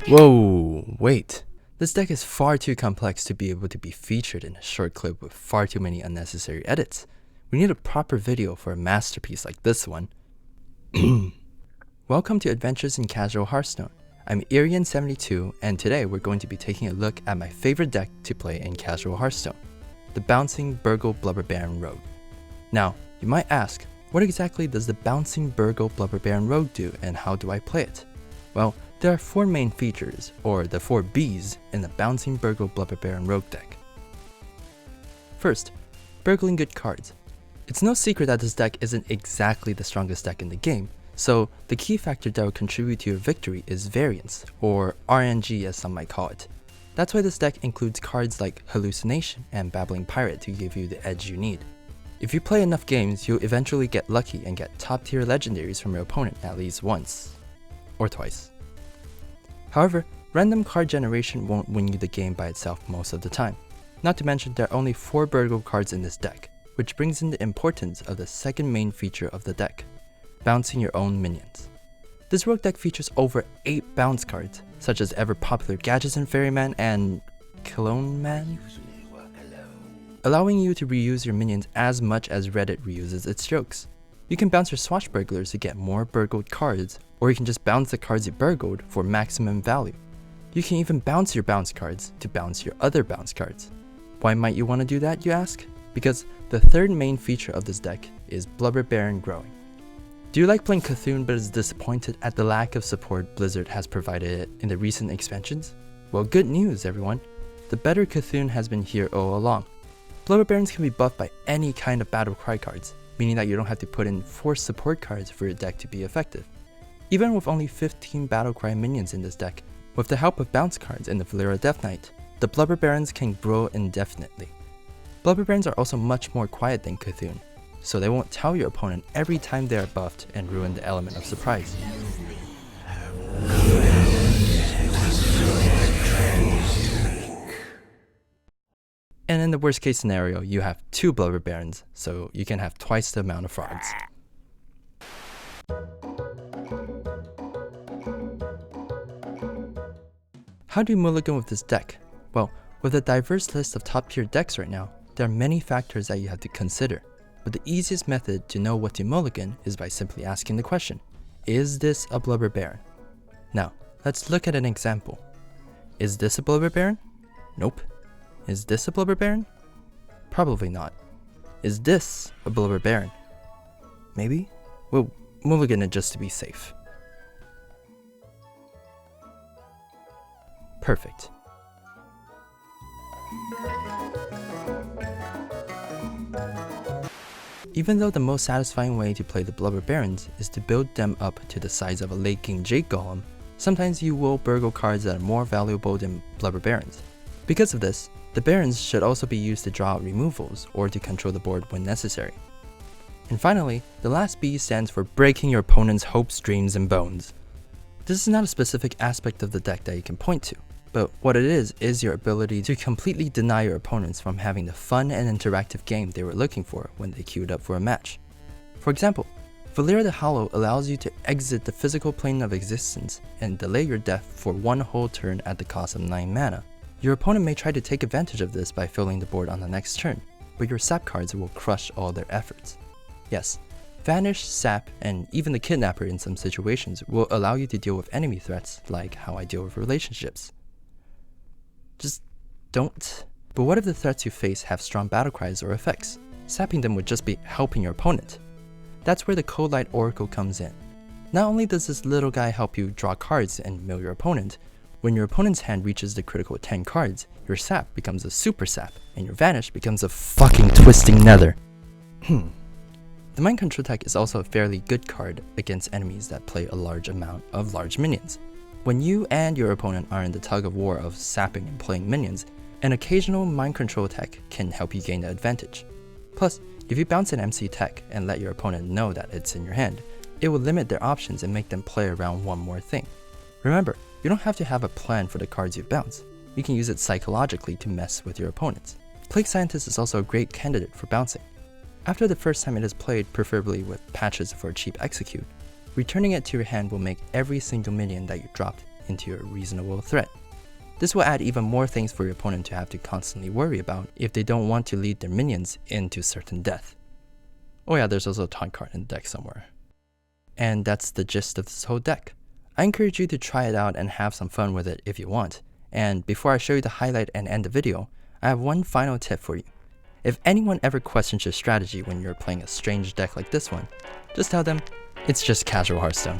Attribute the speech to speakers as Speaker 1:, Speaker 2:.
Speaker 1: Whoa, wait. This deck is far too complex to be able to be featured in a short clip with far too many unnecessary edits. We need a proper video for a masterpiece like this one. Welcome to Adventures in Casual Hearthstone. I'm Irian72, and today we're going to be taking a look at my favorite deck to play in Casual Hearthstone, the Bouncing Burgle Blubber Baron Rogue. Now, you might ask, what exactly does the Bouncing Burgle Blubber Baron Rogue do, and how do I play it? Well, there are 4 main features, or the 4 Bs, in the Bouncing Burgle Blubber Baron Rogue deck. First, burgling good cards. It's no secret that this deck isn't exactly the strongest deck in the game, so the key factor that will contribute to your victory is variance, or RNG as some might call it. That's why this deck includes cards like Hallucination and Babbling Pirate to give you the edge you need. If you play enough games, you'll eventually get lucky and get top tier legendaries from your opponent at least once, or twice. However, random card generation won't win you the game by itself most of the time. Not to mention there are only 4 burgle cards in this deck, which brings in the importance of the second main feature of the deck, bouncing your own minions. This rogue deck features over 8 bounce cards, such as ever popular Gadgetzan Ferryman and Clone Man, allowing you to reuse your minions as much as Reddit reuses its jokes. You can bounce your Swashburglers to get more burgled cards, or you can just bounce the cards you burgled for maximum value. You can even bounce your bounce cards to bounce your other bounce cards. Why might you want to do that, you ask? Because the third main feature of this deck is Blubber Baron Growing. Do you like playing Cthulhu but is disappointed at the lack of support Blizzard has provided it in the recent expansions? Well, good news everyone! The better Cthulhu has been here all along. Blubber Barons can be buffed by any kind of battle cry cards, meaning that you don't have to put in 4 support cards for your deck to be effective. Even with only 15 Battlecry minions in this deck, with the help of bounce cards in the Valera Death Knight, the Blubber Barons can grow indefinitely. Blubber Barons are also much more quiet than Cthulhu, so they won't tell your opponent every time they are buffed and ruin the element of surprise. And in the worst case scenario, you have 2 Blubber Barons, so you can have twice the amount of frogs. How do you mulligan with this deck? Well, with a diverse list of top tier decks right now, there are many factors that you have to consider. But the easiest method to know what to mulligan is by simply asking the question, is this a Blubber Baron? Now, let's look at an example. Is this a Blubber Baron? Nope. Is this a Blubber Baron? Probably not. Is this a Blubber Baron? Maybe? We'll mulligan it just to be safe. Perfect. Even though the most satisfying way to play the Blubber Barons is to build them up to the size of a late game Jade Golem, sometimes you will burgle cards that are more valuable than Blubber Barons. Because of this, the Barons should also be used to draw out removals or to control the board when necessary. And finally, the last B stands for breaking your opponent's hopes, dreams, and bones. This is not a specific aspect of the deck that you can point to, but what it is your ability to completely deny your opponents from having the fun and interactive game they were looking for when they queued up for a match. For example, Valera the Hollow allows you to exit the physical plane of existence and delay your death for 1 whole turn at the cost of 9 mana. Your opponent may try to take advantage of this by filling the board on the next turn, but your sap cards will crush all their efforts. Yes, Vanish, Sap, and even the Kidnapper in some situations will allow you to deal with enemy threats like how I deal with relationships. Just don't. But what if the threats you face have strong battle cries or effects? Sapping them would just be helping your opponent. That's where the Cold Light Oracle comes in. Not only does this little guy help you draw cards and mill your opponent, when your opponent's hand reaches the critical 10 cards, your Sap becomes a Super Sap, and your Vanish becomes a fucking Twisting Nether. The Mind Control tech is also a fairly good card against enemies that play a large amount of large minions. When you and your opponent are in the tug of war of sapping and playing minions, an occasional Mind Control tech can help you gain the advantage. Plus, if you bounce an MC tech and let your opponent know that it's in your hand, it will limit their options and make them play around one more thing. Remember, you don't have to have a plan for the cards you bounce. You can use it psychologically to mess with your opponents. Plague Scientist is also a great candidate for bouncing. After the first time it is played, preferably with patches for a cheap execute, returning it to your hand will make every single minion that you dropped into a reasonable threat. This will add even more things for your opponent to have to constantly worry about if they don't want to lead their minions into certain death. Oh yeah, there's also a taunt card in the deck somewhere. And that's the gist of this whole deck. I encourage you to try it out and have some fun with it if you want. And before I show you the highlight and end the video, I have one final tip for you. If anyone ever questions your strategy when you're playing a strange deck like this one, just tell them it's just casual Hearthstone.